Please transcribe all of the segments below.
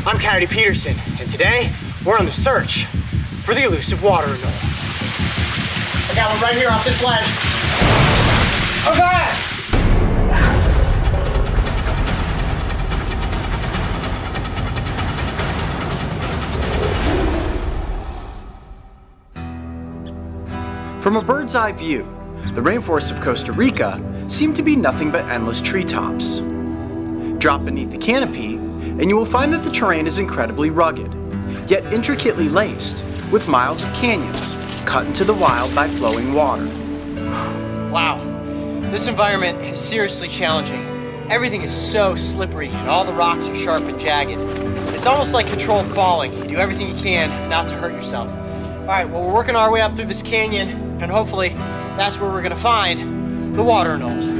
I'm Coyote Peterson, and today we're on the search for the elusive water anole. I got one right here off this ledge. Okay! From a bird's eye view, the rainforests of Costa Rica seem to be nothing but endless treetops. Drop beneath the canopy, and you will find that the terrain is incredibly rugged, yet intricately laced with miles of canyons cut into the wild by flowing water. Wow, this environment is seriously challenging. Everything is so slippery and all the rocks are sharp and jagged. It's almost like controlled falling. You do everything you can not to hurt yourself. All right, well, we're working our way up through this canyon, and hopefully that's where we're gonna find the water anole.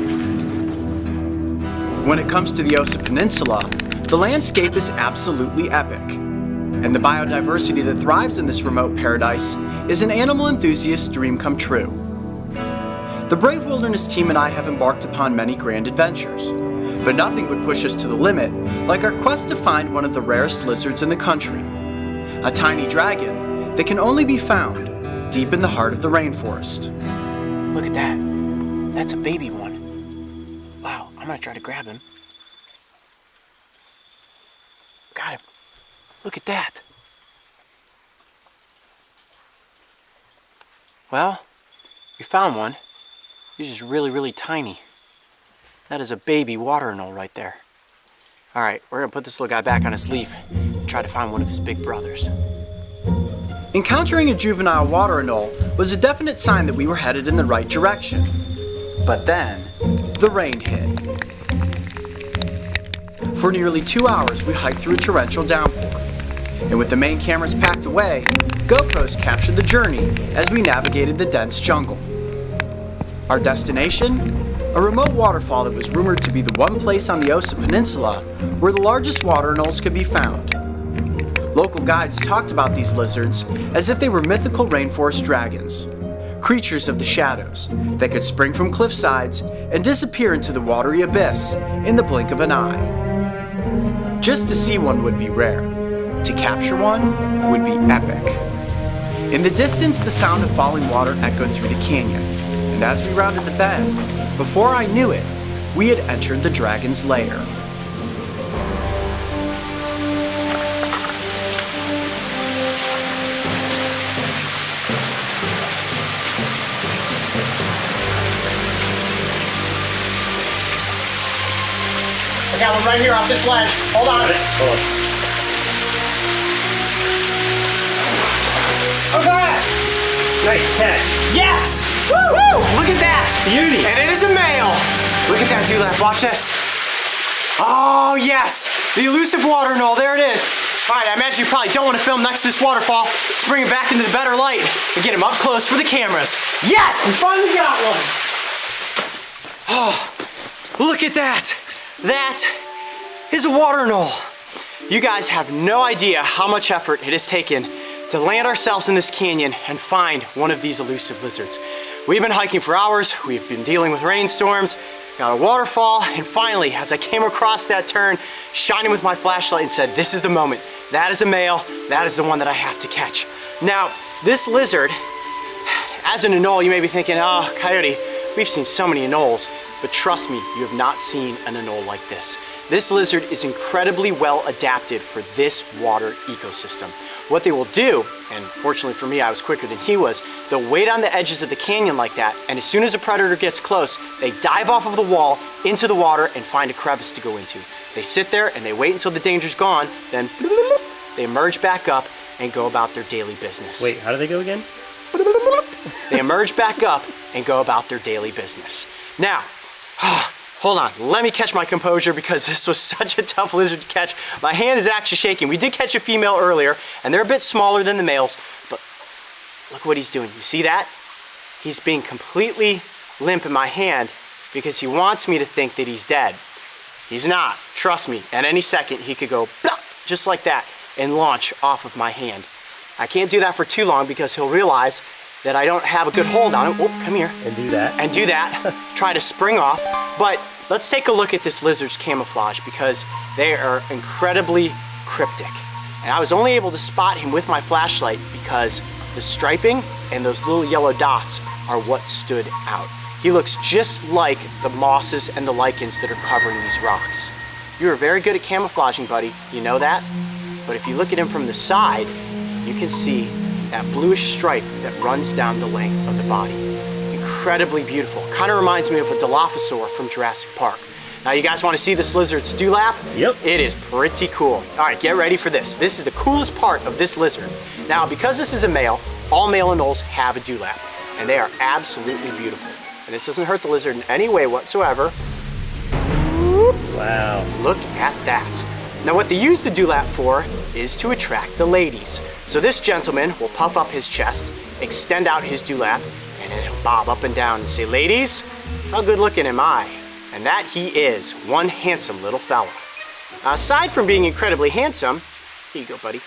When it comes to the Osa Peninsula, the landscape is absolutely epic. And the biodiversity that thrives in this remote paradise is an animal enthusiast's dream come true. The Brave Wilderness team and I have embarked upon many grand adventures, but nothing would push us to the limit like our quest to find one of the rarest lizards in the country, a tiny dragon that can only be found deep in the heart of the rainforest. Look at that. That's a baby one. Wow, I'm gonna try to grab him. Got him. Look at that. Well, we found one. He's just really, really tiny. That is a baby water anole right there. All right, we're gonna put this little guy back on his leaf and try to find one of his big brothers. Encountering a juvenile water anole was a definite sign that we were headed in the right direction. But then, the rain hit. For nearly 2 hours, we hiked through a torrential downpour. And with the main cameras packed away, GoPros captured the journey as we navigated the dense jungle. Our destination? A remote waterfall that was rumored to be the one place on the Osa Peninsula where the largest water anoles could be found. Local guides talked about these lizards as if they were mythical rainforest dragons, creatures of the shadows that could spring from cliff sides and disappear into the watery abyss in the blink of an eye. Just to see one would be rare. To capture one would be epic. In the distance, the sound of falling water echoed through the canyon, and as we rounded the bend, before I knew it, we had entered the dragon's lair. I got one right here off this ledge. Hold on. Okay. Nice catch. Yes! Woo! Woo! Look at that! Beauty. And it is a male. Look at that dewlap. Watch this. Oh, yes! The elusive water anole. There it is. All right, I imagine you probably don't want to film next to this waterfall. Let's bring it back into the better light and get him up close for the cameras. Yes! We finally got one! Oh, look at that. That is a water anole. You guys have no idea how much effort it has taken to land ourselves in this canyon and find one of these elusive lizards. We've been hiking for hours, we've been dealing with rainstorms, got a waterfall, and finally, as I came across that turn, shining with my flashlight and said, this is the moment. That is a male, that is the one that I have to catch. Now, this lizard, as an anole, you may be thinking, oh, Coyote, we've seen so many anoles, but trust me, you have not seen an anole like this. This lizard is incredibly well adapted for this water ecosystem. What they will do, and fortunately for me, I was quicker than he was, they'll wait on the edges of the canyon like that, and as soon as a predator gets close, they dive off of the wall into the water and find a crevice to go into. They sit there and they wait until the danger's gone, then they emerge back up and go about their daily business. Wait, how do they go again? They emerge back up and go about their daily business. Now, hold on, let me catch my composure because this was such a tough lizard to catch. My hand is actually shaking. We did catch a female earlier, and they're a bit smaller than the males, but look what he's doing. You see that? He's being completely limp in my hand because he wants me to think that he's dead. He's not, trust me. At any second, he could go plop, just like that and launch off of my hand. I can't do that for too long because he'll realize that I don't have a good hold on him. Oh, come here. And do that. And do that. Try to spring off. But let's take a look at this lizard's camouflage because they are incredibly cryptic. And I was only able to spot him with my flashlight because the striping and those little yellow dots are what stood out. He looks just like the mosses and the lichens that are covering these rocks. You are very good at camouflaging, buddy. You know that? But if you look at him from the side, you can see that bluish stripe that runs down the length of the body. Incredibly beautiful. Kind of reminds me of a Dilophosaur from Jurassic Park. Now you guys want to see this lizard's dewlap? Yep. It is pretty cool. All right, get ready for this. This is the coolest part of this lizard. Now, because this is a male, all male anoles have a dewlap, and they are absolutely beautiful. And this doesn't hurt the lizard in any way whatsoever. Wow. Look at that. Now what they use the dewlap for is to attract the ladies. So this gentleman will puff up his chest, extend out his dewlap, and then he'll bob up and down and say, "Ladies, how good looking am I?" And that he is, one handsome little fella. Now, aside from being incredibly handsome, here you go, buddy,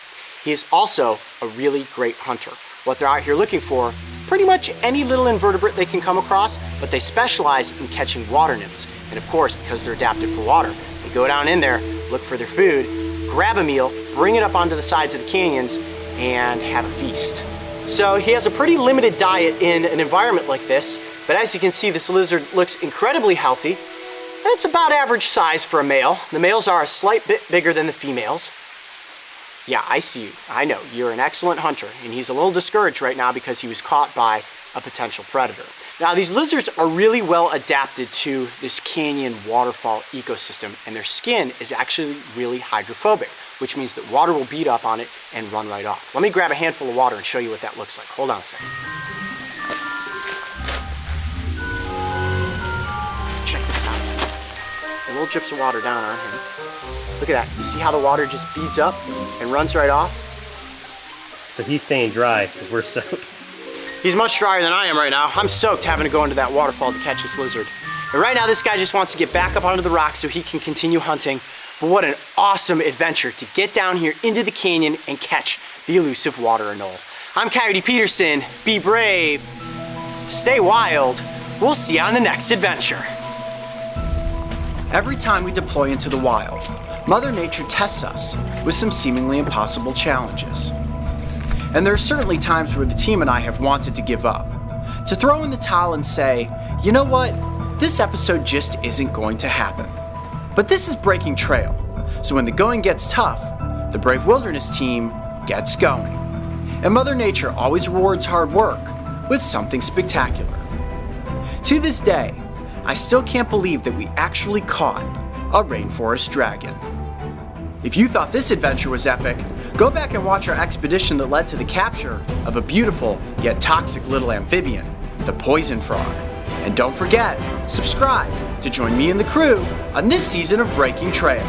he is also a really great hunter. What they're out here looking for, pretty much any little invertebrate they can come across, but they specialize in catching water nymphs. And of course, because they're adapted for water, they go down in there, look for their food, grab a meal, bring it up onto the sides of the canyons, and have a feast. So he has a pretty limited diet in an environment like this, but as you can see, this lizard looks incredibly healthy. It's about average size for a male. The males are a slight bit bigger than the females. Yeah, I see you. I know, you're an excellent hunter, and he's a little discouraged right now because he was caught by a potential predator. Now, these lizards are really well adapted to this canyon waterfall ecosystem, and their skin is actually really hydrophobic, which means that water will beat up on it and run right off. Let me grab a handful of water and show you what that looks like. Hold on a second. Check this out. A little drips of water down on him. Look at that. You see how the water just beads up and runs right off? So he's staying dry because we're soaked. He's much drier than I am right now. I'm soaked having to go into that waterfall to catch this lizard. And right now this guy just wants to get back up onto the rocks so he can continue hunting. But what an awesome adventure to get down here into the canyon and catch the elusive water anole. I'm Coyote Peterson. Be brave. Stay wild. We'll see you on the next adventure. Every time we deploy into the wild, Mother Nature tests us with some seemingly impossible challenges. And there are certainly times where the team and I have wanted to give up, to throw in the towel and say, you know what, this episode just isn't going to happen. But this is breaking trail, so when the going gets tough, the brave wilderness team gets going. And Mother Nature always rewards hard work with something spectacular. To this day, I still can't believe that we actually caught a rainforest dragon. If you thought this adventure was epic, go back and watch our expedition that led to the capture of a beautiful yet toxic little amphibian, the poison frog. And don't forget, subscribe to join me and the crew on this season of Breaking Trail.